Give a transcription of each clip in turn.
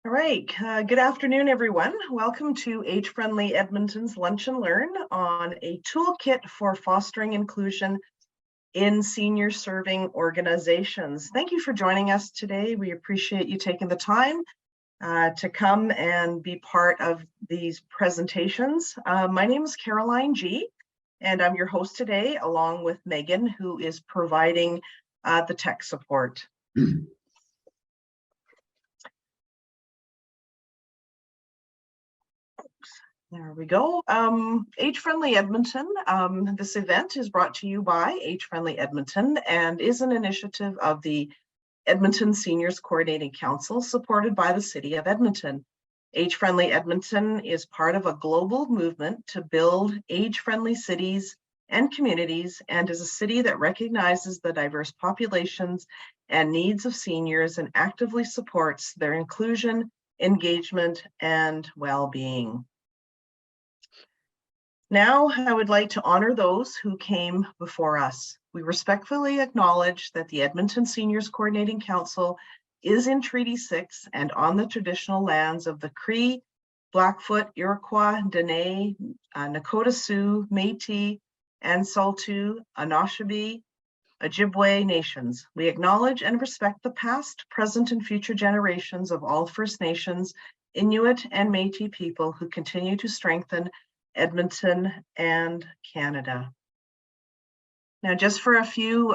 All right, good afternoon, everyone. Welcome to Age-Friendly Edmonton's Lunch and Learn on a toolkit for fostering inclusion in senior serving organizations. Thank you for joining us today. We appreciate you taking the time to come and be part of these presentations. My name is Caroline G, and I'm your host today, along with Megan, who is providing the tech support. There we go. Age-Friendly Edmonton. This event is brought to you by Age-Friendly Edmonton and is an initiative of the Edmonton Seniors Coordinating Council, supported by the City of Edmonton. Age-Friendly Edmonton is part of a global movement to build age-friendly cities and communities, and is a city that recognizes the diverse populations and needs of seniors and actively supports their inclusion, engagement, and well-being. Now, I would like to honor those who came before us. We respectfully acknowledge that the Edmonton Seniors Coordinating Council is in Treaty 6 and on the traditional lands of the Cree, Blackfoot, Iroquois, Dene, Nakota Sioux, Métis, and Saulteaux, Anishinaabe, Ojibwe nations. We acknowledge and respect the past, present, and future generations of all First Nations, Inuit, and Métis people who continue to strengthen Edmonton and Canada. Now, just for a few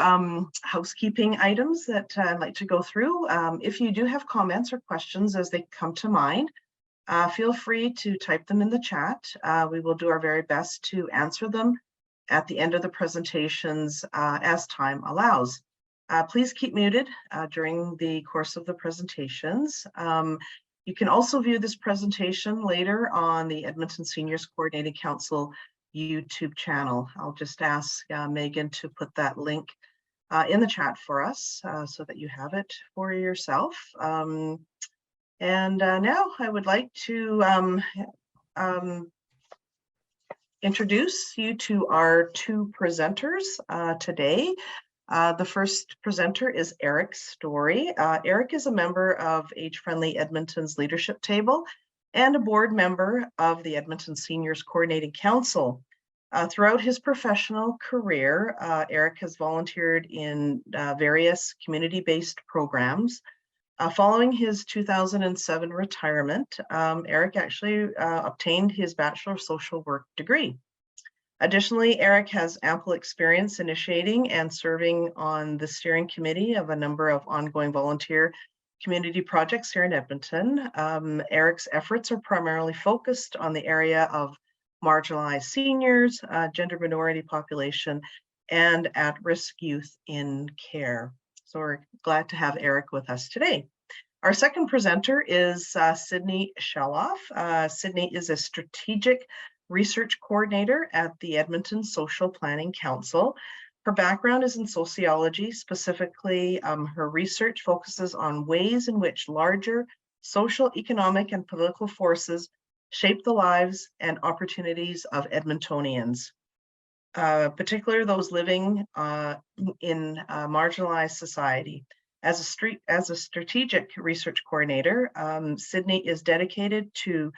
housekeeping items that I'd like to go through. If you do have comments or questions as they come to mind, feel free to type them in the chat. We will do our very best to answer them at the end of the presentations as time allows. Please keep muted during the course of the presentations. You can also view this presentation later on the Edmonton Seniors Coordinating Council YouTube channel. I'll just ask Megan to put that link in the chat for us so that you have it for yourself. And now I would like to introduce you to our two presenters today. The first presenter is Eric Story. Eric is a member of Age-Friendly Edmonton's leadership table and a board member of the Edmonton Seniors Coordinating Council. Throughout his professional career, Eric has volunteered in various community-based programs. Following his 2007 retirement, Eric actually obtained his Bachelor of Social Work degree. Additionally, Eric has ample experience initiating and serving on the steering committee of a number of ongoing volunteer community projects here in Edmonton. Eric's efforts are primarily focused on the area of marginalized seniors, gender minority population, and at-risk youth in care. So we're glad to have Eric with us today. Our second presenter is Sydney Sheloff. Sydney is a strategic research coordinator at the Edmonton Social Planning Council. Her background is in sociology. Specifically, her research focuses on ways in which larger social, economic, and political forces shape the lives and opportunities of Edmontonians, particularly those living in marginalized society. As a strategic research coordinator, Sydney is dedicated to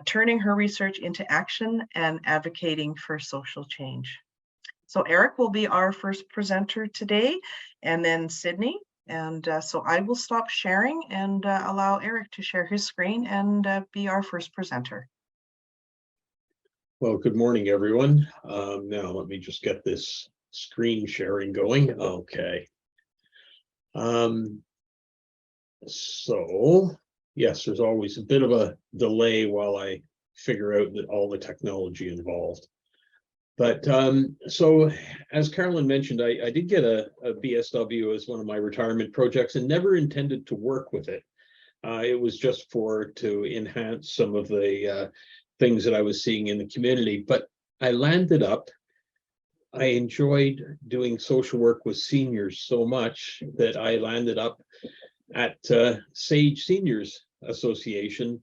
turning her research into action and advocating for social change. So Eric will be our first presenter today, and then Sydney. And so I will stop sharing and allow Eric to share his screen and be our first presenter. Well, good morning, everyone. Now let me just get this screen sharing going. Okay. So yes, there's always a bit of a delay while I figure out all the technology involved. But so as Carolyn mentioned, I did get a BSW as one of my retirement projects and never intended to work with it. It was just to enhance some of the things that I was seeing in the community. But I landed up, I enjoyed doing social work with seniors so much that I landed up at Sage Seniors Association,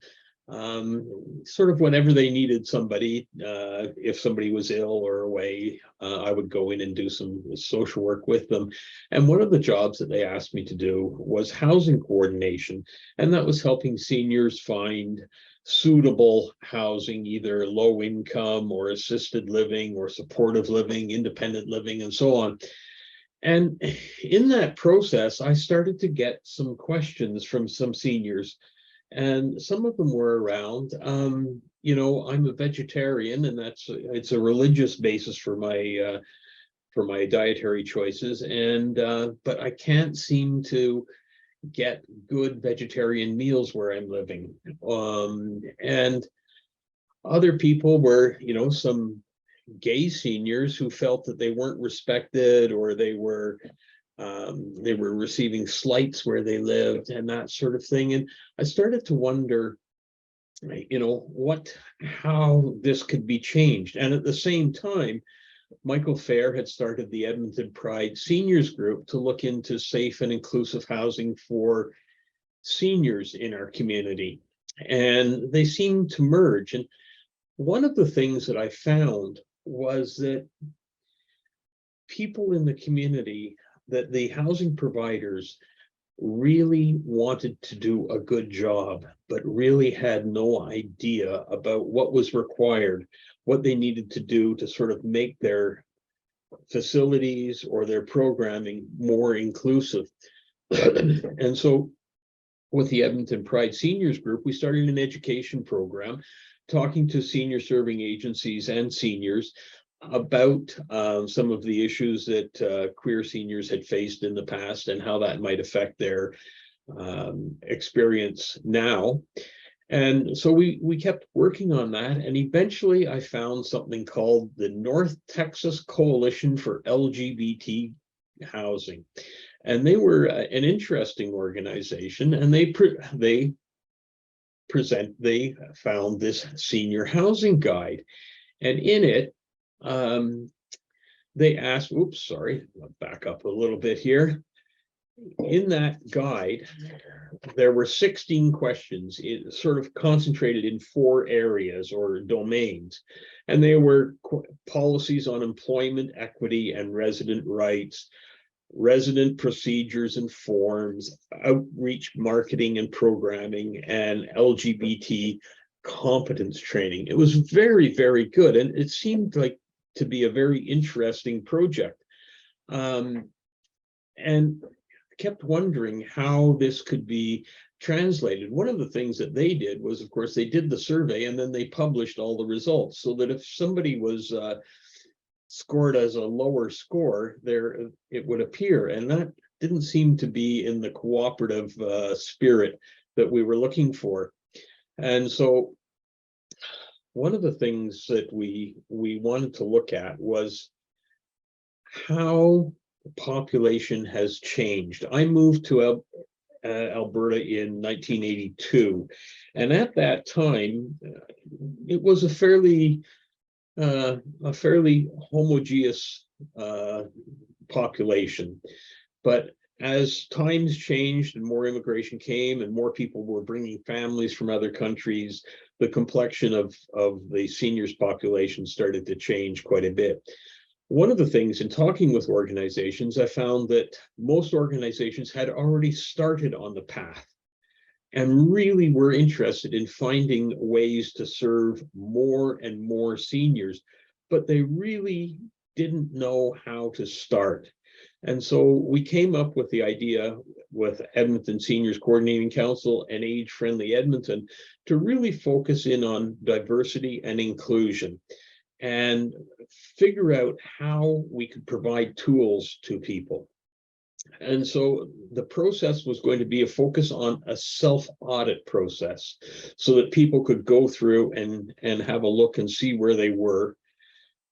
sort of whenever they needed somebody. If somebody was ill or away, I would go in and do some social work with them. And one of the jobs that they asked me to do was housing coordination, and that was helping seniors find suitable housing, either low income or assisted living or supportive living, independent living, and so on. And in that process, I started to get some questions from some seniors, and some of them were around, you know, I'm a vegetarian, and it's a religious basis for my dietary choices, and but I can't seem to get good vegetarian meals where I'm living. And other people were, you know, some gay seniors who felt that they weren't respected, or they were receiving slights where they lived, and that sort of thing. And I started to wonder, you know, how this could be changed. And at the same time, Michael Fair had started the Edmonton Pride Seniors Group to look into safe and inclusive housing for seniors in our community. And they seemed to merge. And one of the things that I found was that people in the community, that the housing providers really wanted to do a good job, but really had no idea about what was required, what they needed to do to sort of make their facilities or their programming more inclusive. And so with the Edmonton Pride Seniors Group, we started an education program talking to senior serving agencies and seniors about some of the issues that queer seniors had faced in the past, and how that might affect their experience now. And so we kept working on that, and eventually I found something called the North Texas Coalition for LGBT Housing. And they were an interesting organization, and they found this senior housing guide. And in it, they asked, oops, sorry, I'll back up a little bit here. In that guide, there were 16 questions, sort of concentrated in 4 areas or domains. And they were policies on employment, equity, and resident rights, resident procedures and forms, outreach marketing and programming, and LGBT competence training. It was very, very good. And it seemed like to be a very interesting project. And kept wondering how this could be translated. One of the things that they did was, of course, they did the survey and then they published all the results, so that if somebody was scored as a lower score, there it would appear. And that didn't seem to be in the cooperative spirit that we were looking for. And so one of the things that we wanted to look at was how the population has changed. I moved to Alberta in 1982, and at that time, it was a fairly homogeneous population. But as times changed and more immigration came and more people were bringing families from other countries, the complexion of the seniors population started to change quite a bit. One of the things in talking with organizations, I found that most organizations had already started on the path and really were interested in finding ways to serve more and more seniors, but they really didn't know how to start. And so we came up with the idea with Edmonton Seniors Coordinating Council and Age Friendly Edmonton to really focus in on diversity and inclusion and figure out how we could provide tools to people. And so the process was going to be a focus on a self-audit process, so that people could go through and have a look and see where they were,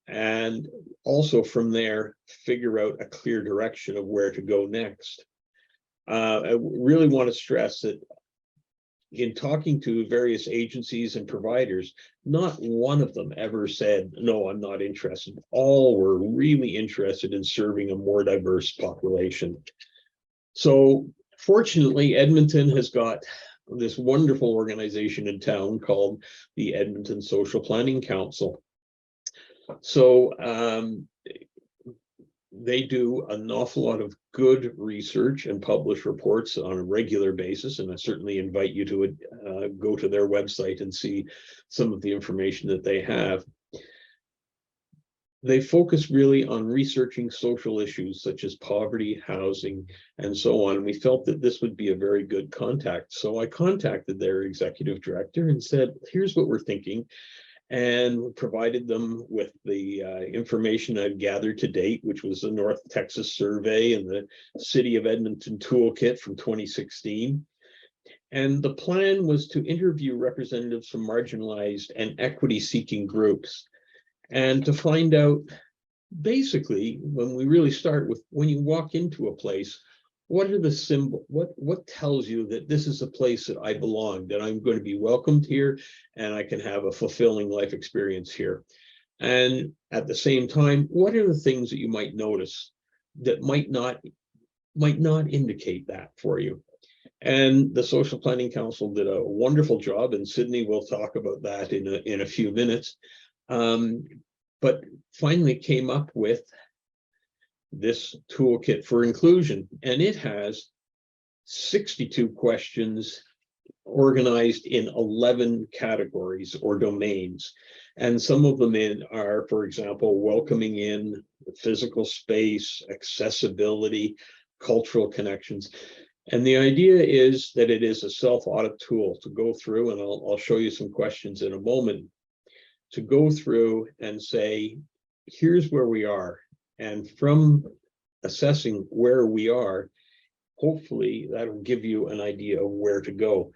and also from there figure out a clear direction of where to go next. I really want to stress that in talking to various agencies and providers, not one of them ever said, no, I'm not interested. All were really interested in serving a more diverse population. So fortunately, Edmonton has got this wonderful organization in town called the Edmonton Social Planning Council. So they do an awful lot of good research and publish reports on a regular basis, and I certainly invite you to go to their website and see some of the information that they have. They focus really on researching social issues such as poverty, housing, and so on. We felt that this would be a very good contact. So I contacted their executive director and said, here's what we're thinking, and provided them with the information I've gathered to date, which was the North Texas survey and the City of Edmonton Toolkit from 2016. And the plan was to interview representatives from marginalized and equity-seeking groups, and to find out, basically, when we really start with, when you walk into a place, what are the symbols? What tells you that this is a place that I belong, that I'm going to be welcomed here, and I can have a fulfilling life experience here? And at the same time, what are the things that you might notice that might not indicate that for you? And the Social Planning Council did a wonderful job, and Sydney will talk about that in a few minutes. But finally came up with this toolkit for inclusion, and it has 62 questions organized in 11 categories or domains. And some of them are, for example, welcoming in, physical space, accessibility, cultural connections. And the idea is that it is a self-audit tool to go through, and I'll show you some questions in a moment, to go through and say, here's where we are. And from assessing where we are, hopefully that'll give you an idea of where to go.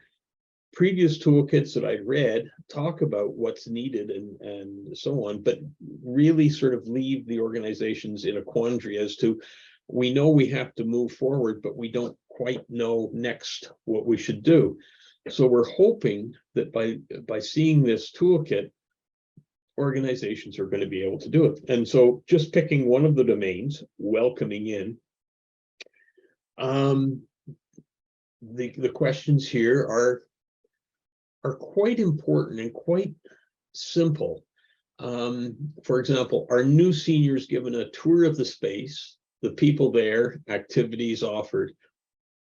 Previous toolkits that I'd read talk about what's needed and so on, but really sort of leave the organizations in a quandary as to, we know we have to move forward, but we don't quite know next what we should do. So we're hoping that by seeing this toolkit, organizations are going to be able to do it. And so just picking one of the domains, welcoming in, the questions here are quite important and quite simple. For example, are new seniors given a tour of the space, the people there, activities offered,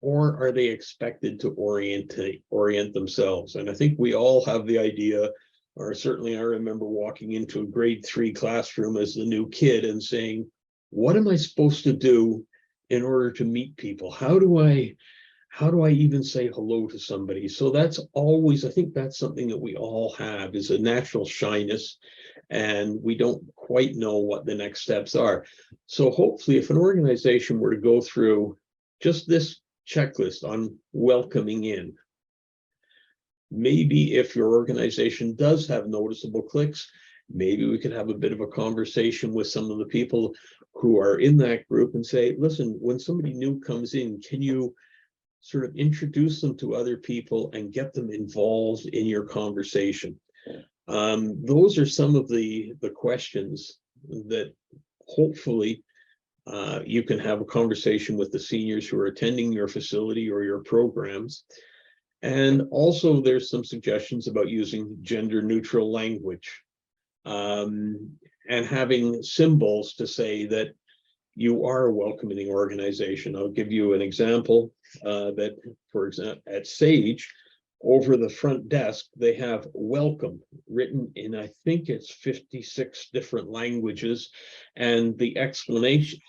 or are they expected to orient themselves? And I think we all have the idea, or certainly I remember walking into a grade 3 classroom as the new kid and saying, what am I supposed to do in order to meet people? How do I even say hello to somebody? So that's always, I think that's something that we all have, is a natural shyness, and we don't quite know what the next steps are. So hopefully if an organization were to go through just this checklist on welcoming in, maybe if your organization does have noticeable clicks, maybe we could have a bit of a conversation with some of the people who are in that group and say, listen, when somebody new comes in, can you sort of introduce them to other people and get them involved in your conversation? Those are some of the questions that hopefully you can have a conversation with the seniors who are attending your facility or your programs. And also there's some suggestions about using gender neutral language, and having symbols to say that you are a welcoming organization. I'll give you an example that, for example, at Sage, over the front desk, they have welcome written in, I think it's 56 different languages, and the exclamation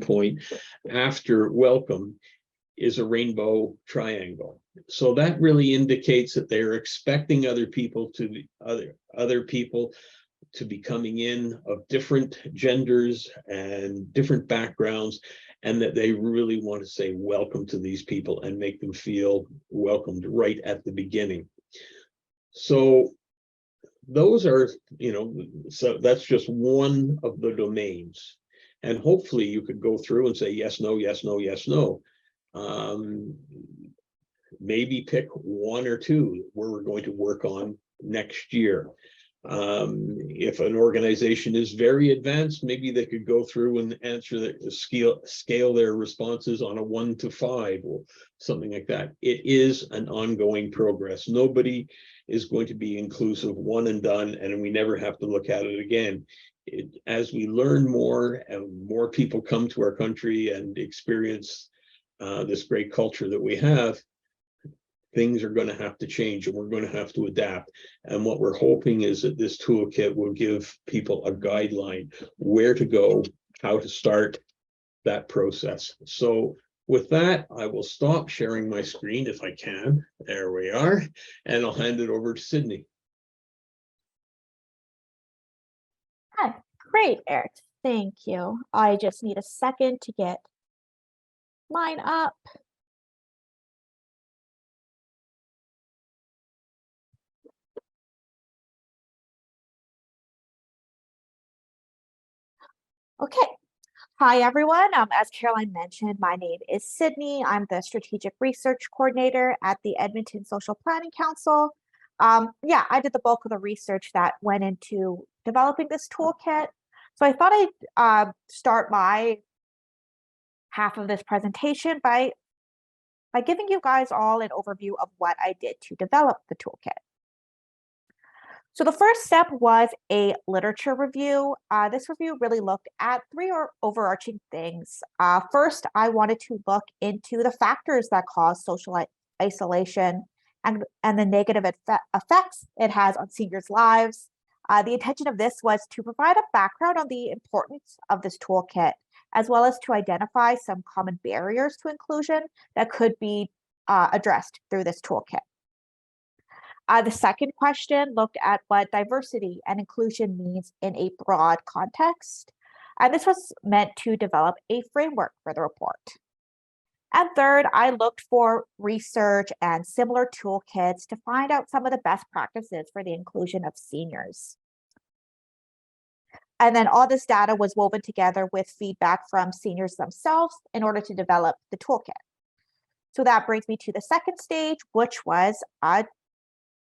point after welcome is a rainbow triangle. So that really indicates that they're expecting other people to be coming in of different genders and different backgrounds, and that they really want to say welcome to these people and make them feel welcomed right at the beginning. So those are, so that's just one of the domains. And hopefully you could go through and say yes, no, yes, no, yes, no. Maybe pick one or two where we're going to work on next year. If an organization is very advanced, maybe they could go through and answer the scale their responses on a 1 to 5 or something like that. It is an ongoing progress. Nobody is going to be inclusive one and done, and we never have to look at it again. As we learn more and more people come to our country and experience this great culture that we have, things are going to have to change and we're going to have to adapt. And what we're hoping is that this toolkit will give people a guideline where to go, how to start that process. So with that, I will stop sharing my screen if I can. There we are. And I'll hand it over to Sydney. Hi, great, Eric. Thank you. I just need a second to get mine up. Okay. Hi, everyone. As Caroline mentioned, my name is Sydney. I'm the Strategic Research Coordinator at the Edmonton Social Planning Council. Yeah, I did the bulk of the research that went into developing this toolkit. So I thought I'd start my half of this presentation by giving you guys all an overview of what I did to develop the toolkit. So the first step was a literature review. This review really looked at three overarching things. First, I wanted to look into the factors that cause social isolation and the negative effects it has on seniors' lives. The intention of this was to provide a background on the importance of this toolkit, as well as to identify some common barriers to inclusion that could be addressed through this toolkit. The second question looked at what diversity and inclusion means in a broad context. And this was meant to develop a framework for the report. And third, I looked for research and similar toolkits to find out some of the best practices for the inclusion of seniors. And then all this data was woven together with feedback from seniors themselves in order to develop the toolkit. So that brings me to the second stage, which was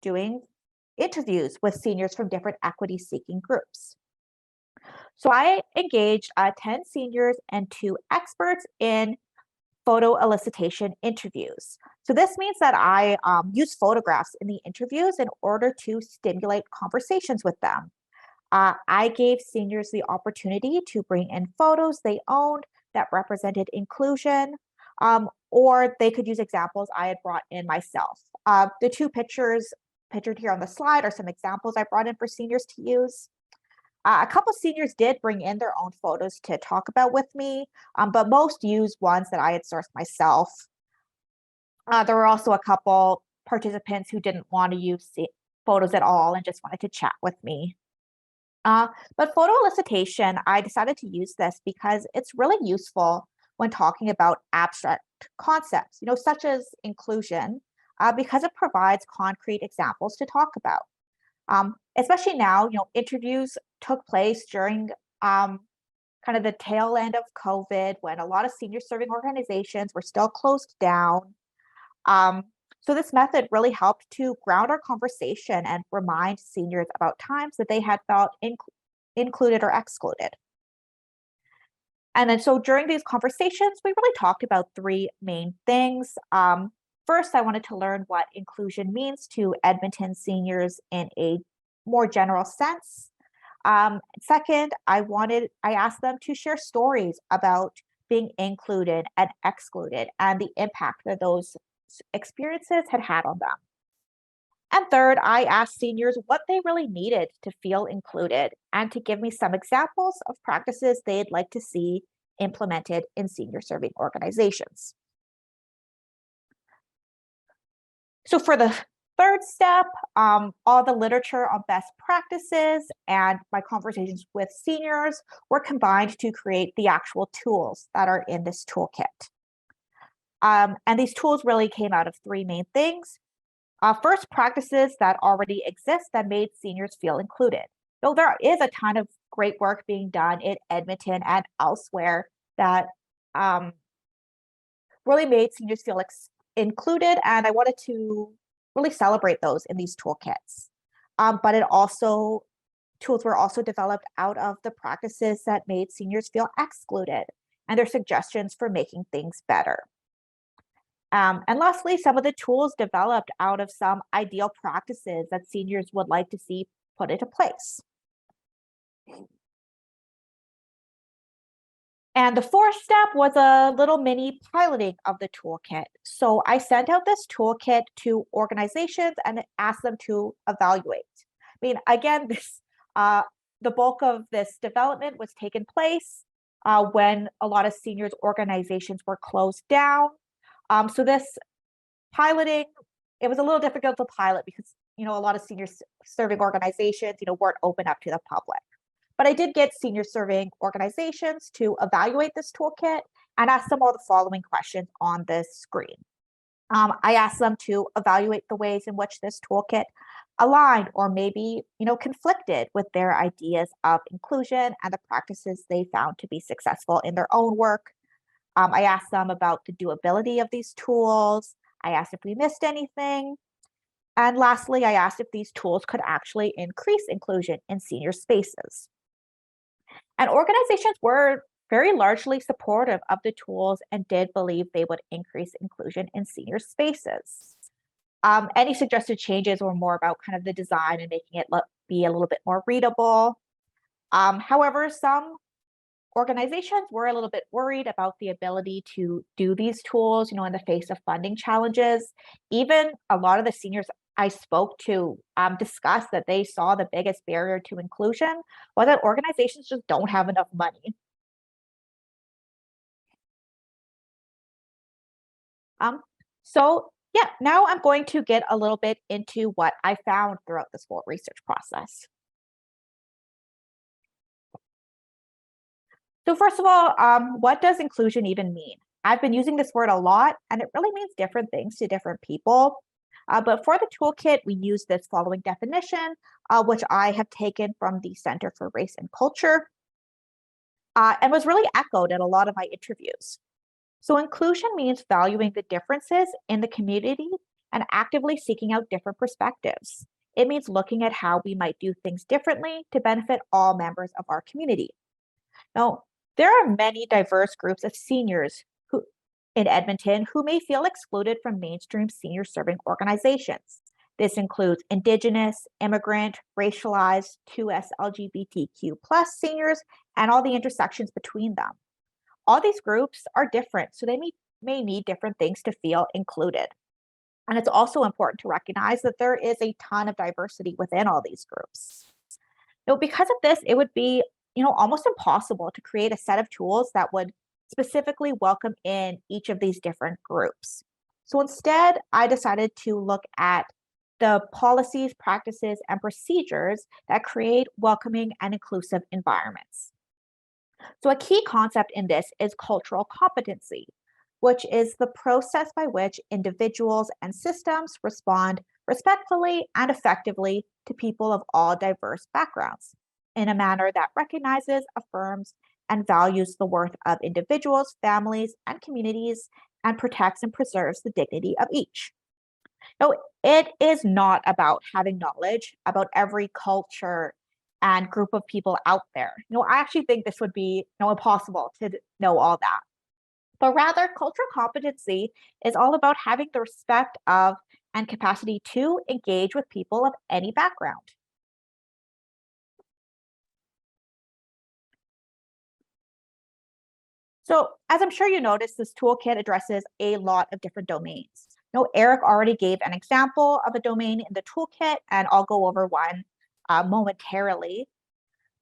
doing interviews with seniors from different equity-seeking groups. So I engaged 10 seniors and 2 experts in photo elicitation interviews. So this means that I use photographs in the interviews in order to stimulate conversations with them. I gave seniors the opportunity to bring in photos they owned that represented inclusion, or they could use examples I had brought in myself. The 2 pictures pictured here on the slide are some examples I brought in for seniors to use. A couple seniors did bring in their own photos to talk about with me, but most used ones that I had sourced myself. There were also a couple participants who didn't want to use photos at all and just wanted to chat with me. But photo elicitation, I decided to use this because it's really useful when talking about abstract concepts, such as inclusion, because it provides concrete examples to talk about. Especially now, interviews took place during kind of the tail end of COVID when a lot of senior serving organizations were still closed down. So this method really helped to ground our conversation and remind seniors about times that they had felt included or excluded. And then so during these conversations, we really talked about 3 main things. First, I wanted to learn what inclusion means to Edmonton seniors in a more general sense. Second, I asked them to share stories about being included and excluded and the impact that those experiences had on them. And third, I asked seniors what they really needed to feel included and to give me some examples of practices they'd like to see implemented in senior serving organizations. So for the third step, all the literature on best practices and my conversations with seniors were combined to create the actual tools that are in this toolkit. And these tools really came out of 3 main things. First, practices that already exist that made seniors feel included. Though there is a ton of great work being done in Edmonton and elsewhere that really made seniors feel included, and I wanted to really celebrate those in these toolkits. but tools were also developed out of the practices that made seniors feel excluded and their suggestions for making things better. And lastly, some of the tools developed out of some ideal practices that seniors would like to see put into place. And the fourth step was a little mini piloting of the toolkit. So I sent out this toolkit to organizations and asked them to evaluate. I mean, again, the bulk of this development was taken place when a lot of seniors organizations were closed down. So this piloting, it was a little difficult to pilot because, a lot of senior serving organizations, weren't open up to the public. But I did get senior serving organizations to evaluate this toolkit and ask them all the following questions on this screen. I asked them to evaluate the ways in which this toolkit aligned or maybe, conflicted with their ideas of inclusion and the practices they found to be successful in their own work. I asked them about the doability of these tools. I asked if we missed anything. And lastly, I asked if these tools could actually increase inclusion in senior spaces. And organizations were very largely supportive of the tools and did believe they would increase inclusion in senior spaces. Any suggested changes were more about kind of the design and making it be a little bit more readable. However, some organizations were a little bit worried about the ability to do these tools, in the face of funding challenges. Even a lot of the seniors I spoke to discussed that they saw the biggest barrier to inclusion was that organizations just don't have enough money. So yeah, now I'm going to get a little bit into what I found throughout this whole research process. So first of all, what does inclusion even mean? I've been using this word a lot, and it really means different things to different people. But for the toolkit, we use this following definition, which I have taken from the Center for Race and Culture, and was really echoed in a lot of my interviews. So inclusion means valuing the differences in the community and actively seeking out different perspectives. It means looking at how we might do things differently to benefit all members of our community. Now, there are many diverse groups of seniors in Edmonton who may feel excluded from mainstream senior serving organizations. This includes Indigenous, immigrant, racialized, 2S LGBTQ+ seniors, and all the intersections between them. All these groups are different, so they may need different things to feel included. And it's also important to recognize that there is a ton of diversity within all these groups. Now, because of this, it would be almost impossible to create a set of tools that would specifically welcome in each of these different groups. So instead, I decided to look at the policies, practices, and procedures that create welcoming and inclusive environments. So a key concept in this is cultural competency, which is the process by which individuals and systems respond respectfully and effectively to people of all diverse backgrounds in a manner that recognizes, affirms, and values the worth of individuals, families, and communities, and protects and preserves the dignity of each. Now, it is not about having knowledge about every culture and group of people out there. I actually think this would be impossible to know all that. But rather, cultural competency is all about having the respect of and capacity to engage with people of any background. So as I'm sure you noticed, this toolkit addresses a lot of different domains. Eric already gave an example of a domain in the toolkit, and I'll go over one momentarily.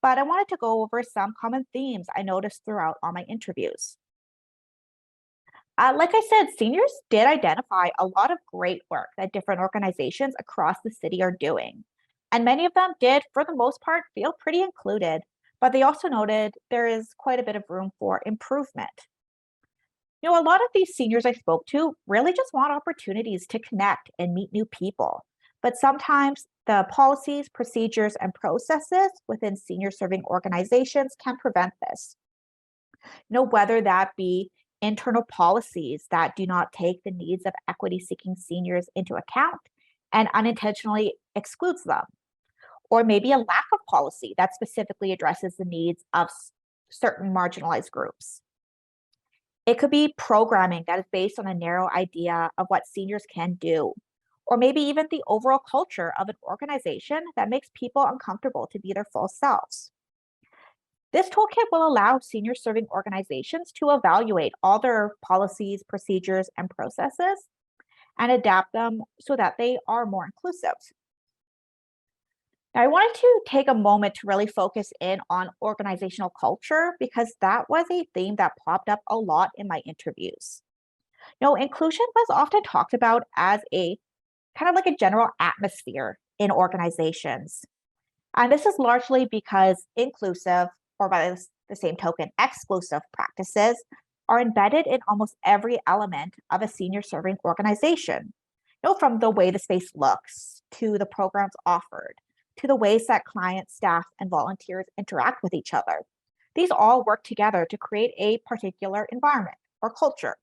But I wanted to go over some common themes I noticed throughout all my interviews. Like I said, seniors did identify a lot of great work that different organizations across the city are doing. And many of them did, for the most part, feel pretty included, but they also noted there is quite a bit of room for improvement. A lot of these seniors I spoke to really just want opportunities to connect and meet new people. But sometimes the policies, procedures, and processes within senior serving organizations can prevent this. Whether that be internal policies that do not take the needs of equity-seeking seniors into account and unintentionally excludes them, or maybe a lack of policy that specifically addresses the needs of certain marginalized groups. It could be programming that is based on a narrow idea of what seniors can do, or maybe even the overall culture of an organization that makes people uncomfortable to be their full selves. This toolkit will allow senior serving organizations to evaluate all their policies, procedures, and processes and adapt them so that they are more inclusive. Now, I wanted to take a moment to really focus in on organizational culture because that was a theme that popped up a lot in my interviews. Inclusion was often talked about as a kind of like a general atmosphere in organizations. And this is largely because inclusive, or by the same token, exclusive practices are embedded in almost every element of a senior serving organization. From the way the space looks, to the programs offered, to the ways that clients, staff, and volunteers interact with each other. These all work together to create a particular environment or culture.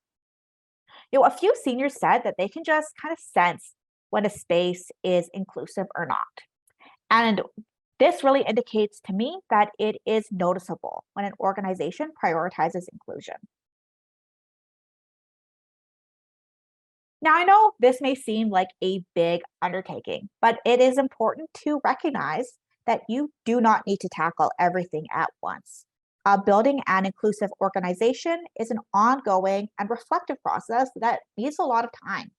A few seniors said that they can just kind of sense when a space is inclusive or not. And this really indicates to me that it is noticeable when an organization prioritizes inclusion. Now, I know this may seem like a big undertaking, but it is important to recognize that you do not need to tackle everything at once. Building an inclusive organization is an ongoing and reflective process that needs a lot of time.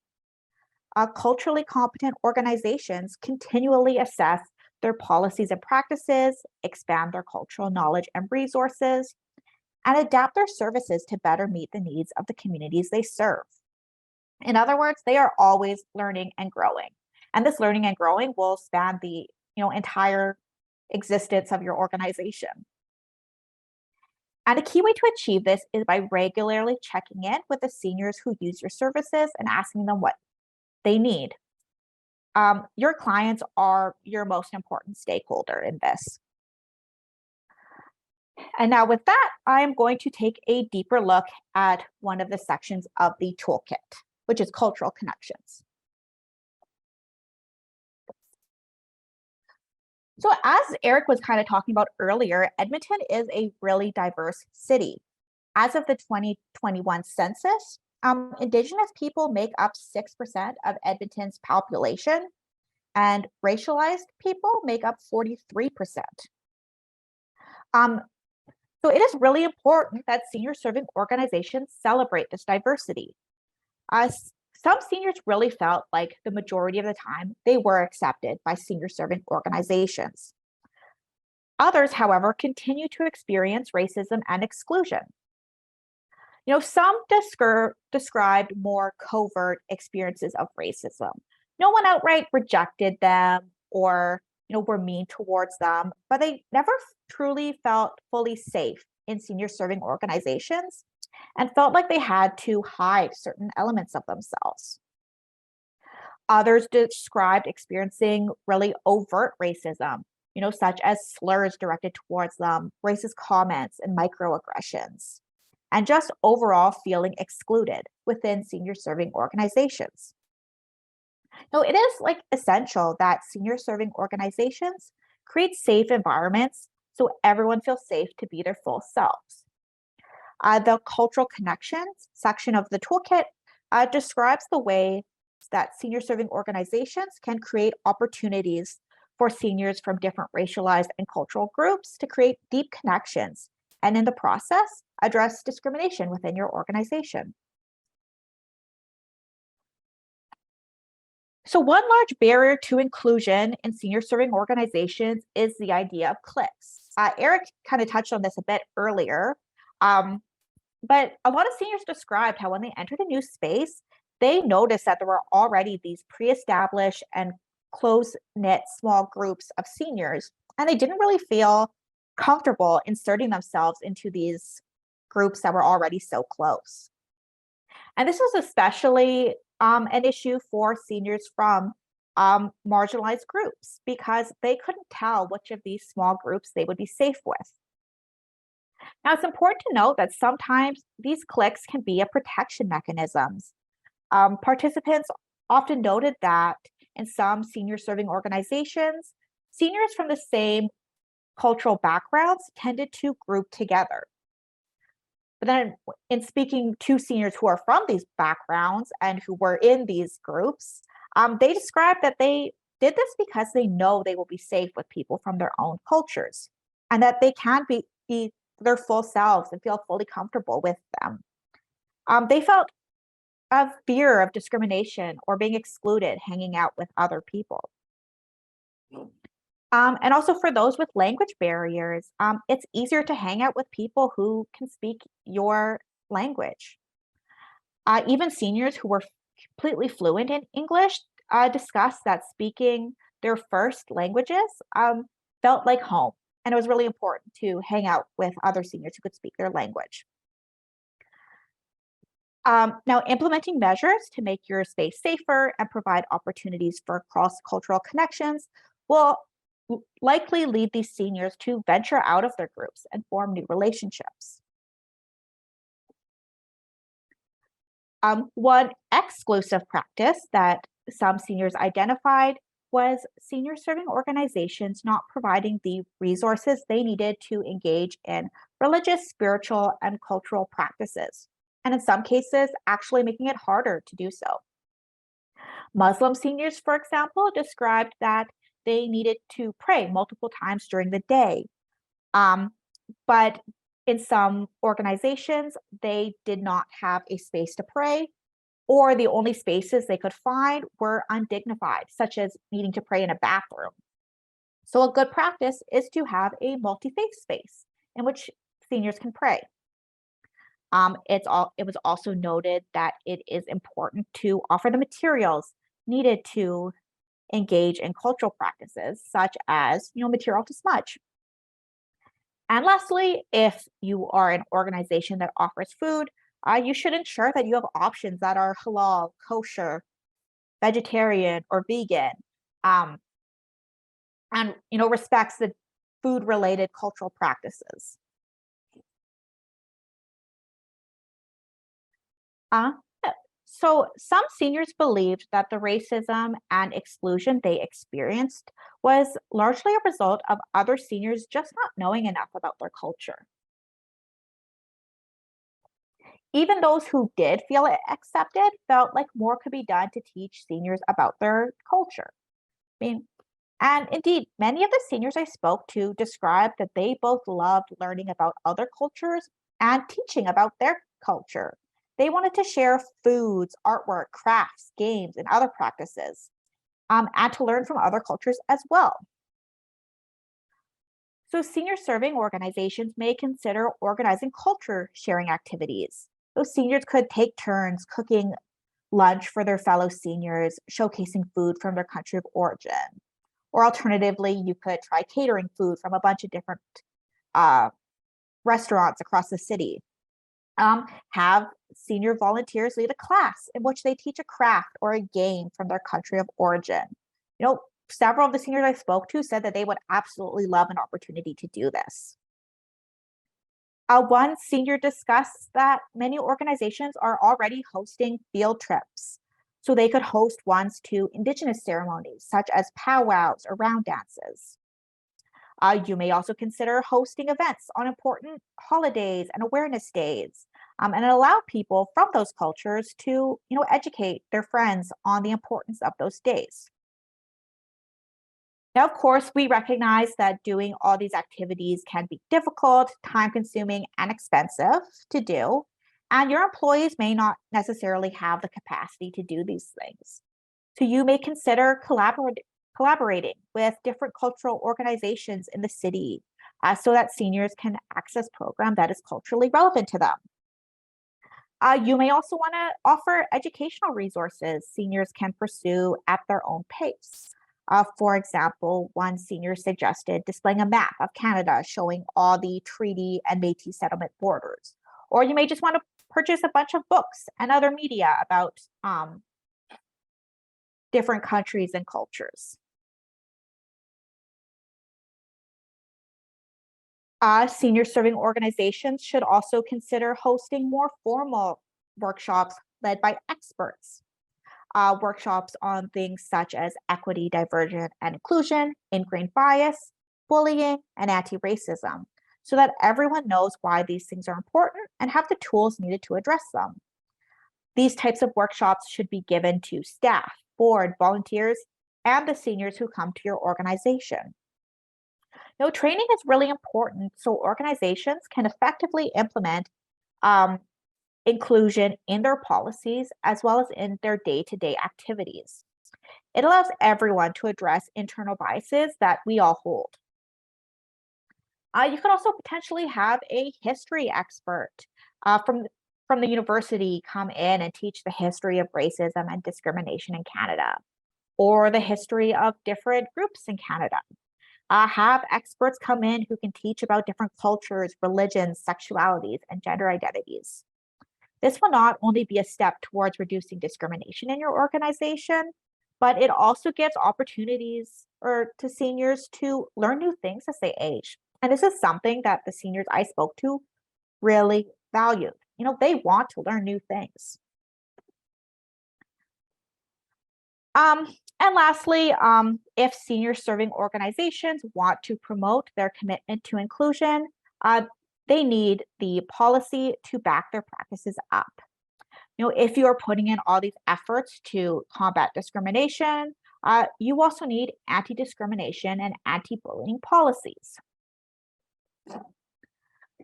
Culturally competent organizations continually assess their policies and practices, expand their cultural knowledge and resources, and adapt their services to better meet the needs of the communities they serve. In other words, they are always learning and growing. And this learning and growing will span the entire existence of your organization. And a key way to achieve this is by regularly checking in with the seniors who use your services and asking them what they need. Your clients are your most important stakeholder in this. And now with that, I am going to take a deeper look at one of the sections of the toolkit, which is cultural connections. So as Eric was kind of talking about earlier, Edmonton is a really diverse city. As of the 2021 census, Indigenous people make up 6% of Edmonton's population, and racialized people make up 43%. So it is really important that senior serving organizations celebrate this diversity. Some seniors really felt like the majority of the time they were accepted by senior serving organizations. Others, however, continue to experience racism and exclusion. Some described more covert experiences of racism. No one outright rejected them or were mean towards them, but they never truly felt fully safe in senior serving organizations and felt like they had to hide certain elements of themselves. Others described experiencing really overt racism, such as slurs directed towards them, racist comments, and microaggressions, and just overall feeling excluded within senior serving organizations. Now, it is essential that senior serving organizations create safe environments so everyone feels safe to be their full selves. The cultural connections section of the toolkit describes the way that senior serving organizations can create opportunities for seniors from different racialized and cultural groups to create deep connections, and in the process, address discrimination within your organization. So one large barrier to inclusion in senior serving organizations is the idea of cliques. Eric kind of touched on this a bit earlier, but a lot of seniors described how when they entered a new space, they noticed that there were already these pre-established and close-knit small groups of seniors, and they didn't really feel comfortable inserting themselves into these groups that were already so close. And this was especially an issue for seniors from marginalized groups because they couldn't tell which of these small groups they would be safe with. Now, it's important to note that sometimes these cliques can be a protection mechanisms. Participants often noted that in some senior serving organizations, seniors from the same cultural backgrounds tended to group together. But then in speaking to seniors who are from these backgrounds and who were in these groups, they described that they did this because they know they will be safe with people from their own cultures and that they can be their full selves and feel fully comfortable with them. They felt a fear of discrimination or being excluded hanging out with other people. And also for those with language barriers, it's easier to hang out with people who can speak your language. Even seniors who were completely fluent in English discussed that speaking their first languages felt like home, and it was really important to hang out with other seniors who could speak their language. Now, implementing measures to make your space safer and provide opportunities for cross-cultural connections will likely lead these seniors to venture out of their groups and form new relationships. One exclusive practice that some seniors identified was senior serving organizations not providing the resources they needed to engage in religious, spiritual, and cultural practices, and in some cases, actually making it harder to do so. Muslim seniors, for example, described that they needed to pray multiple times during the day. But in some organizations, they did not have a space to pray, or the only spaces they could find were undignified, such as needing to pray in a bathroom. So a good practice is to have a multi-faith space in which seniors can pray. It was also noted that it is important to offer the materials needed to engage in cultural practices, such as material to smudge. And lastly, if you are an organization that offers food, you should ensure that you have options that are halal, kosher, vegetarian, or vegan, and respects the food-related cultural practices. So some seniors believed that the racism and exclusion they experienced was largely a result of other seniors just not knowing enough about their culture. Even those who did feel accepted felt like more could be done to teach seniors about their culture. And indeed, many of the seniors I spoke to described that they both loved learning about other cultures and teaching about their culture. They wanted to share foods, artwork, crafts, games, and other practices, and to learn from other cultures as well. So senior serving organizations may consider organizing culture sharing activities. Those seniors could take turns cooking lunch for their fellow seniors, showcasing food from their country of origin. Or alternatively, you could try catering food from a bunch of different restaurants across the city. Have senior volunteers lead a class in which they teach a craft or a game from their country of origin. Several of the seniors I spoke to said that they would absolutely love an opportunity to do this. One senior discussed that many organizations are already hosting field trips, so they could host ones to Indigenous ceremonies, such as powwows or round dances. You may also consider hosting events on important holidays and awareness days, and allow people from those cultures to, educate their friends on the importance of those days. Now, of course, we recognize that doing all these activities can be difficult, time-consuming, and expensive to do, and your employees may not necessarily have the capacity to do these things. So you may consider collaborating with different cultural organizations in the city so that seniors can access programs that is culturally relevant to them. You may also want to offer educational resources seniors can pursue at their own pace. For example, one senior suggested displaying a map of Canada showing all the treaty and Métis settlement borders. Or you may just want to purchase a bunch of books and other media about different countries and cultures. Senior serving organizations should also consider hosting more formal workshops led by experts. workshops on things such as equity, diversion, and inclusion, ingrained bias, bullying, and anti-racism, so that everyone knows why these things are important and have the tools needed to address them. These types of workshops should be given to staff, board, volunteers, and the seniors who come to your organization. Now, training is really important so organizations can effectively implement inclusion in their policies as well as in their day-to-day activities. It allows everyone to address internal biases that we all hold. You could also potentially have a history expert from the university come in and teach the history of racism and discrimination in Canada, or the history of different groups in Canada. Have experts come in who can teach about different cultures, religions, sexualities, and gender identities. This will not only be a step towards reducing discrimination in your organization, but it also gives opportunities to seniors to learn new things as they age. And this is something that the seniors I spoke to really valued. They want to learn new things. And lastly, if senior serving organizations want to promote their commitment to inclusion, they need the policy to back their practices up. If you are putting in all these efforts to combat discrimination, you also need anti-discrimination and anti-bullying policies.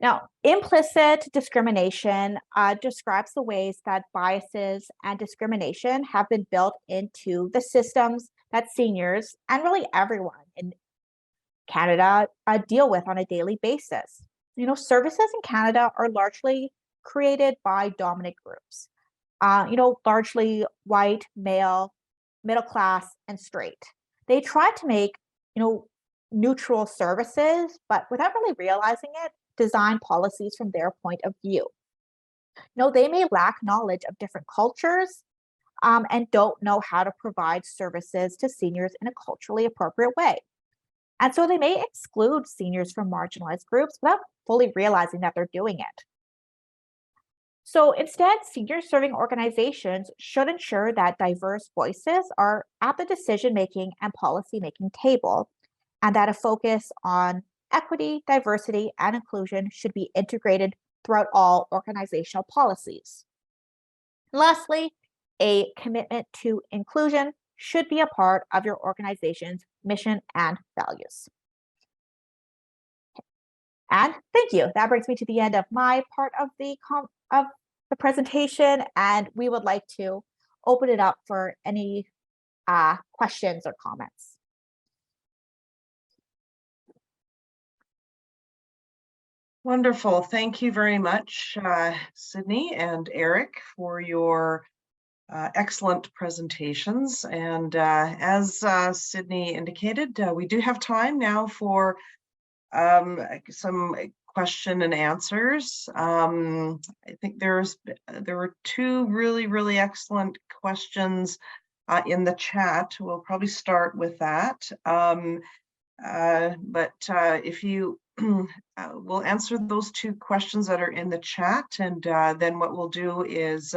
Now, implicit discrimination describes the ways that biases and discrimination have been built into the systems that seniors and really everyone in Canada deal with on a daily basis. Services in Canada are largely created by dominant groups, largely white, male, middle class, and straight. They try to make, neutral services, but without really realizing it, design policies from their point of view. They may lack knowledge of different cultures and don't know how to provide services to seniors in a culturally appropriate way. And so they may exclude seniors from marginalized groups without fully realizing that they're doing it. So instead, senior serving organizations should ensure that diverse voices are at the decision-making and policy-making table, and that a focus on equity, diversity, and inclusion should be integrated throughout all organizational policies. Lastly, a commitment to inclusion should be a part of your organization's mission and values. And thank you. That brings me to the end of my part of the presentation, and we would like to open it up for any questions or comments. Wonderful. Thank you very much, Sydney and Eric, for your excellent presentations. And as Sydney indicated, we do have time now for some question and answers. I think there were two really excellent questions in the chat. We'll probably start with that. But if you we'll answer those two questions that are in the chat, and then what we'll do is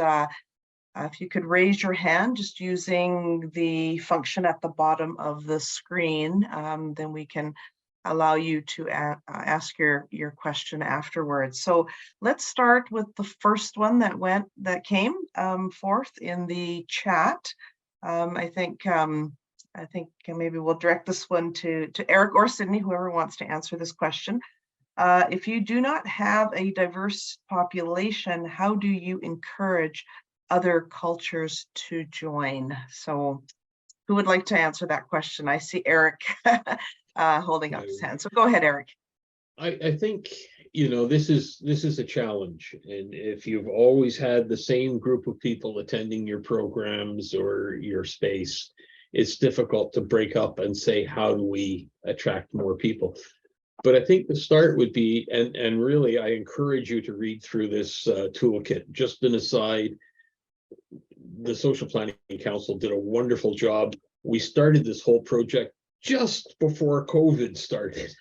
if you could raise your hand just using the function at the bottom of the screen, then we can allow you to ask your question afterwards. So let's start with the first one that came forth in the chat. I think maybe we'll direct this one to Eric or Sydney, whoever wants to answer this question. If you do not have a diverse population, how do you encourage other cultures to join? So who would like to answer that question? I see Eric holding up his hand. So go ahead, Eric. I think, this is a challenge. And if you've always had the same group of people attending your programs or your space, it's difficult to break up and say, how do we attract more people? But I think the start would be, and really, I encourage you to read through this toolkit. Just an aside, the Social Planning Council did a wonderful job. We started this whole project just before COVID started.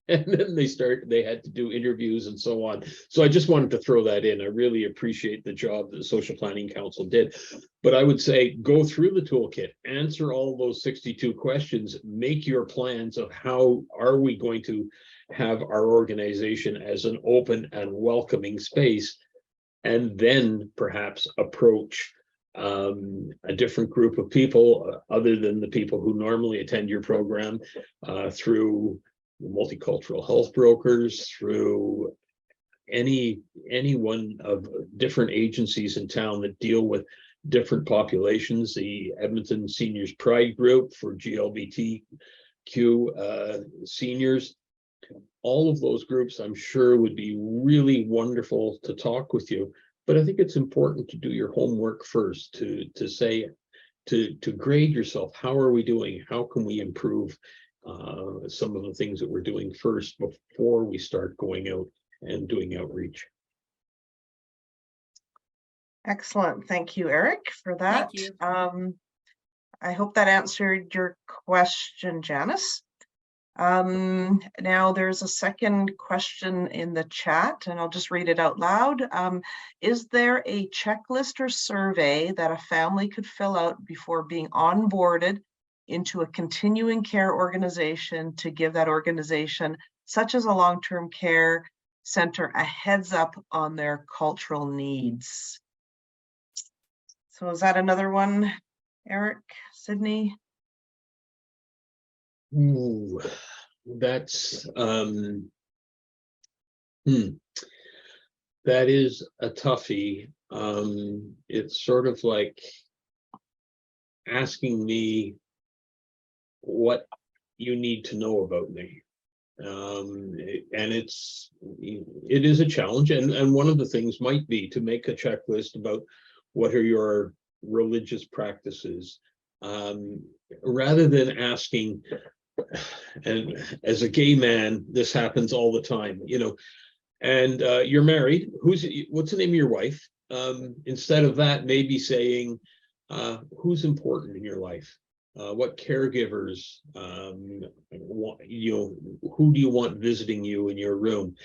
And then they had to do interviews and so on. So I just wanted to throw that in. I really appreciate the job that the Social Planning Council did. But I would say go through the toolkit, answer all those 62 questions, make your plans of how are we going to have our organization as an open and welcoming space, and then perhaps approach a different group of people other than the people who normally attend your program through multicultural health brokers, through any one of different agencies in town that deal with different populations, the Edmonton Seniors Pride Group for GLBTQ seniors. All of those groups, I'm sure, would be really wonderful to talk with you. But I think it's important to do your homework first, to grade yourself. How are we doing? How can we improve some of the things that we're doing first before we start going out and doing outreach? Excellent. Thank you, Eric, for that. Thank you. I hope that answered your question, Janice. Now there's a second question in the chat, and I'll just read it out loud. Is there a checklist or survey that a family could fill out before being onboarded into a continuing care organization to give that organization, such as a long-term care center, a heads up on their cultural needs? So is that another one, Eric, Sydney? Ooh, that's that is a toughie. It's sort of like asking me what you need to know about me. And it is a challenge, and one of the things might be to make a checklist about what are your religious practices, rather than asking, and as a gay man, this happens all the time, you know, and you're married, what's the name of your wife? Instead of that, maybe saying, who's important in your life? What caregivers, who do you want visiting you in your room?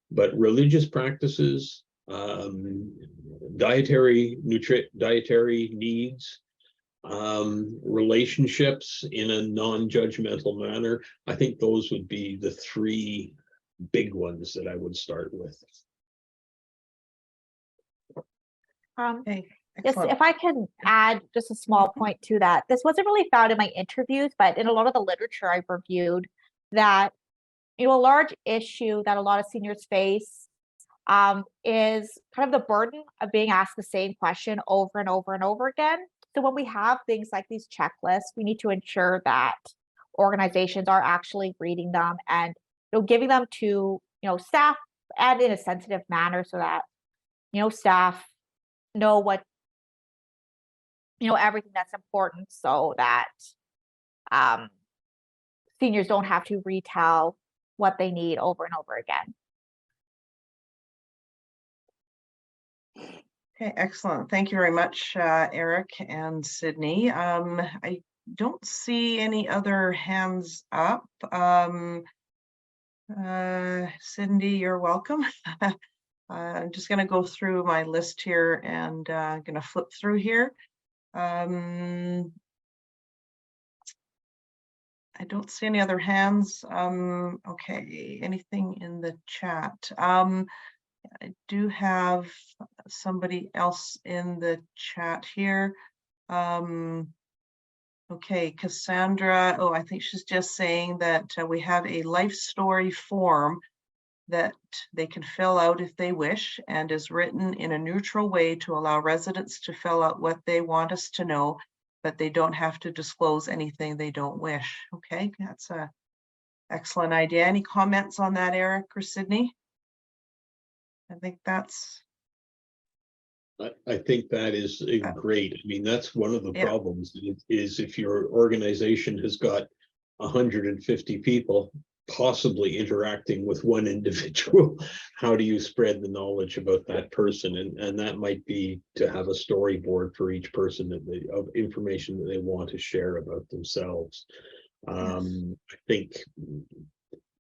But religious practices, dietary needs, relationships in a non-judgmental manner. I think those would be the three big ones that I would start with. Okay, Yes, excellent. if I can add just a small point to that, this wasn't really found in my interviews, but in a lot of the literature I've reviewed, that, you know, a large issue that a lot of seniors face is kind of the burden of being asked the same question over and over and over again. So when we have things like these checklists, we need to ensure that organizations are actually reading them and, you know, giving them to, you know, staff, and in a sensitive manner, so that, you know, staff know what, you know, everything that's important, so that seniors don't have to retell what they need over and over again. Okay, excellent. Thank you very much, Eric and Sydney. I don't see any other hands up. Cindy, you're welcome. I'm just going to go through my list here, and I'm going to flip through here. I don't see any other hands. Okay, anything in the chat? I do have somebody else in the chat here. Okay, Cassandra. Oh, I think she's just saying that we have a life story form that they can fill out if they wish, and is written in a neutral way to allow residents to fill out what they want us to know, but they don't have to disclose anything they don't wish. Okay, that's a excellent idea. Any comments on that, Eric or Sydney? I think that's. I think that is great. I mean, that's one of the problems is if your organization has got 150 people possibly interacting with one individual, how do you spread the knowledge about that person? And that might be to have a storyboard for each person that of information that they want to share about themselves. I think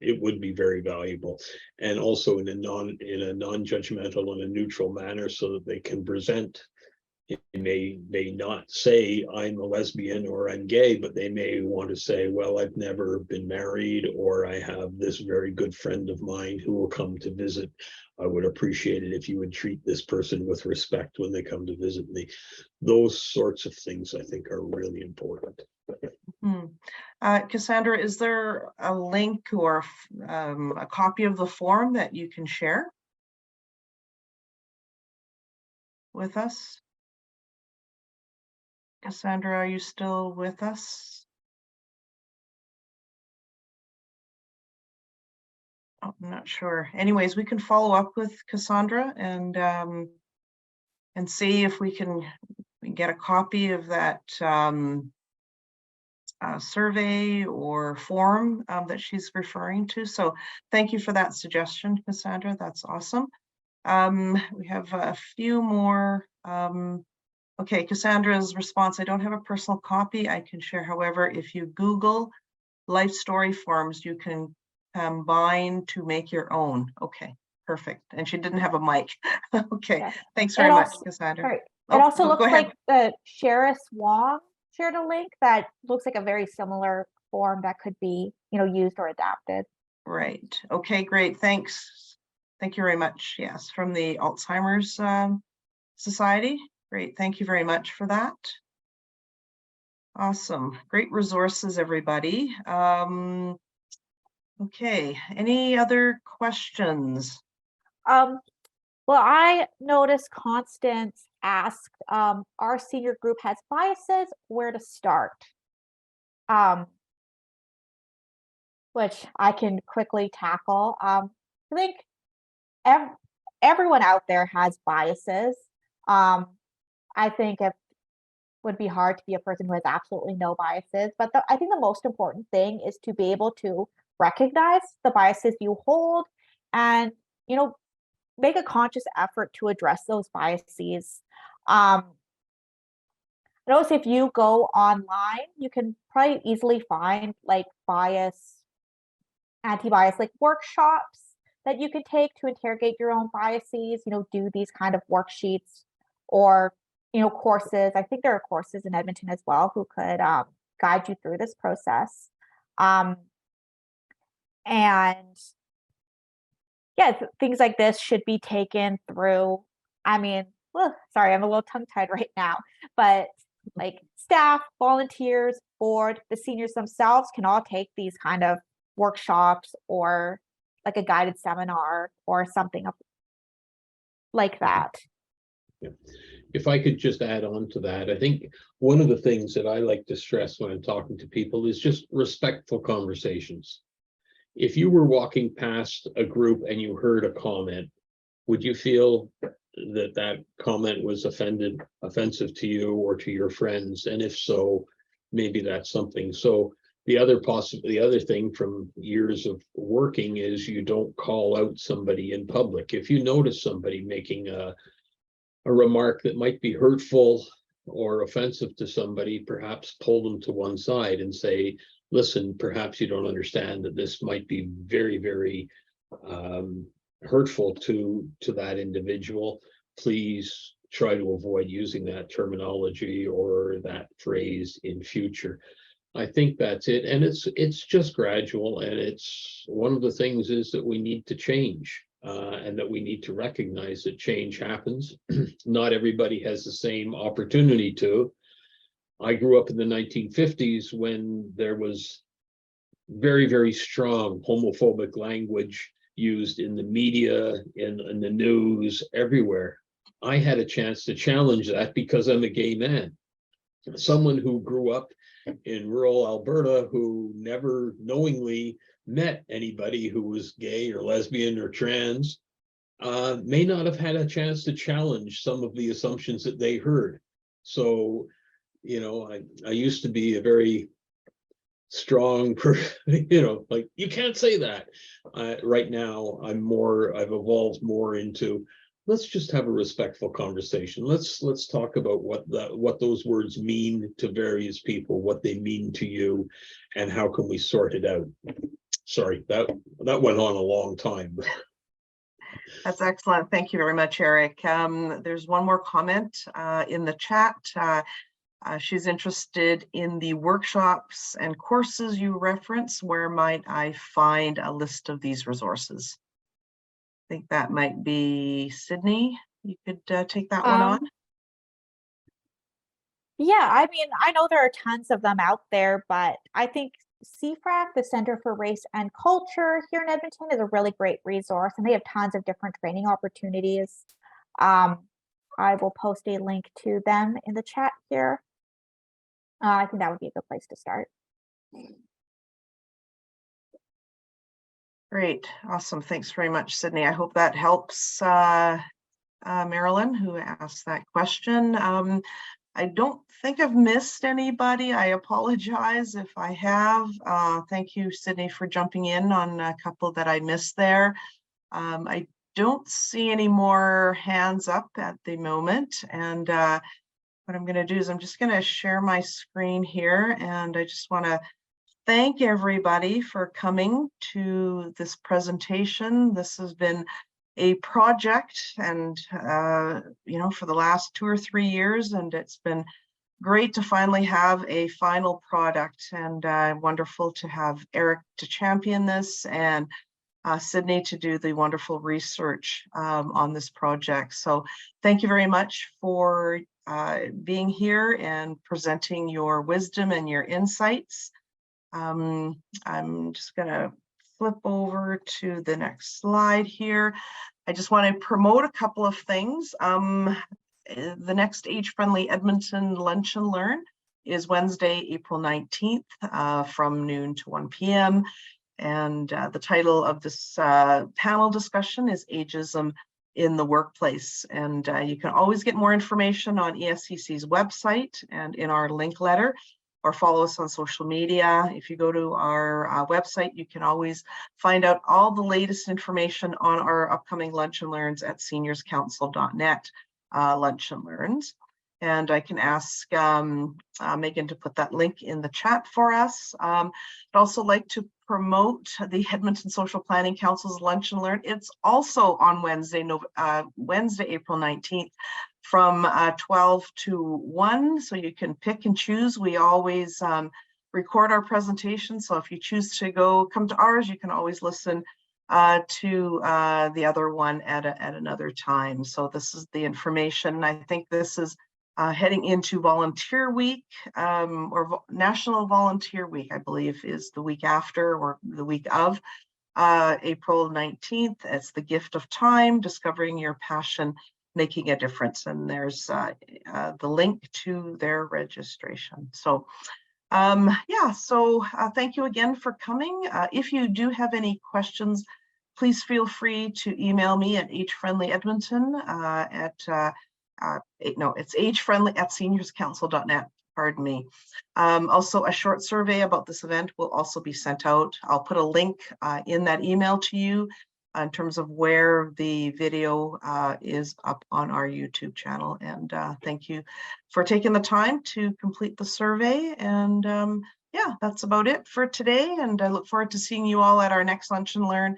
it would be very valuable, and also in a non-judgmental and a neutral manner, so that they can present. It may not say I'm a lesbian or I'm gay, but they may want to say, well, I've never been married, or I have this very good friend of mine who will come to visit. I would appreciate it if you would treat this person with respect when they come to visit me. Those sorts of things I think are really important. Cassandra, is there a link or a copy of the form that you can share with us? Cassandra, are you still with us? Oh, I'm not sure. Anyways, we can follow up with Cassandra and see if we can get a copy of that survey or form that she's referring to. So thank you for that suggestion, Cassandra. That's awesome. We have a few more. Okay, Cassandra's response, I don't have a personal copy I can share. However, if you Google life story forms, you can combine to make your own. Okay, perfect. And she didn't have a mic. Okay, yeah. Thanks very much, Cassandra. Right. It also looks like the Sheris Wong shared a link that looks like a very similar form that could be, used or adapted. Right. Okay, great. Thanks. Thank you very much. Yes, from the Alzheimer's Society. Great. Thank you very much for that. Awesome. Great resources, everybody. Okay. Any other questions? Well, I noticed Constance asked, our senior group has biases, where to start? Which I can quickly tackle. I think everyone out there has biases. I think it would be hard to be a person who has absolutely no biases, but I think the most important thing is to be able to recognize the biases you hold and, make a conscious effort to address those biases. Notice if you go online, you can probably easily find like anti-bias like workshops that you could take to interrogate your own biases, do these kind of worksheets or, courses. I think there are courses in Edmonton as well who could guide you through this process. And yeah, things like this should be taken through, sorry, I'm a little tongue-tied right now, but like staff, volunteers, board, the seniors themselves can all take these kind of workshops or like a guided seminar or something like that. Yeah. If I could just add on to that, I think one of the things that I like to stress when I'm talking to people is just respectful conversations. If you were walking past a group and you heard a comment, would you feel that that comment was offensive to you or to your friends? And if so, maybe that's something. So the other thing from years of working is you don't call out somebody in public. If you notice somebody making a remark that might be hurtful or offensive to somebody, perhaps pull them to one side and say, listen, perhaps you don't understand that this might be very, very hurtful to that individual. Please try to avoid using that terminology or that phrase in future. I think that's it. And it's just gradual. And it's one of the things is that we need to change. And that we need to recognize that change happens. Not everybody has the same opportunity to. I grew up in the 1950s when there was very, very strong homophobic language used in the media, in the news, everywhere. I had a chance to challenge that because I'm a gay man. Someone who grew up in rural Alberta who never knowingly met anybody who was gay or lesbian or trans may not have had a chance to challenge some of the assumptions that they heard. So, I used to be a very strong person, like you can't say that. Right now, I've evolved more into let's just have a respectful conversation. Let's talk about what those words mean to various people, what they mean to you, and how can we sort it out. sorry, that went on a long time. That's excellent. Thank you very much, Eric. There's one more comment in the chat. She's interested in the workshops and courses you reference. Where might I find a list of these resources? I think that might be Sydney. You could take that one on. Yeah, I mean, I know there are tons of them out there, but I think CFRAC, the Center for Race and Culture here in Edmonton, is a really great resource, and they have tons of different training opportunities. I will post a link to them in the chat here. I think that would be a good place to start. Great, awesome. Thanks very much, Sydney. I hope that helps Marilyn, who asked that question. I don't think I've missed anybody. I apologize if I have. Thank you, Sydney, for jumping in on a couple that I missed there. I don't see any more hands up at the moment. And what I'm going to do is I'm just going to share my screen here. And I just want to thank everybody for coming to this presentation. This has been a project, and you know, for the last 2 or 3 years, and it's been great to finally have a final product, and wonderful to have Eric to champion this, and Sydney to do the wonderful research on this project. So thank you very much for being here and presenting your wisdom and your insights. I'm just gonna flip over to the next slide here. I just want to promote a couple of things. The next Age-Friendly Edmonton Lunch and Learn is Wednesday, April 19th from noon to 1 p.m. And the title of this panel discussion is Ageism in the Workplace. And you can always get more information on ESCC's website and in our link letter, or follow us on social media. If you go to our website, you can always find out all the latest information on our upcoming lunch and learns at seniorscouncil.net lunch and learns. And I can ask Megan to put that link in the chat for us. I'd also like to promote the Edmonton Social Planning Council's Lunch and Learn. It's also on Wednesday, April 19th from 12 to 1. So you can pick and choose. We always record our presentation. So if you choose to come to ours, you can always listen to the other one at another time. So this is the information. I think this is heading into Volunteer Week, or National Volunteer Week, I believe is the week after, or the week of April 19th. It's the gift of time, discovering your passion, making a difference. And there's the link to their registration. So yeah, so thank you again for coming. If you do have any questions, please feel free to email me at agefriendlyedmonton it's agefriendly@seniorscouncil.net, pardon me. Also, a short survey about this event will also be sent out. I'll put a link in that email to you in terms of where the video is up on our YouTube channel. And thank you for taking the time to complete the survey. And yeah, that's about it for today. And I look forward to seeing you all at our next Lunch and Learn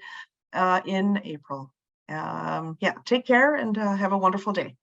in April. Yeah, take care and have a wonderful day.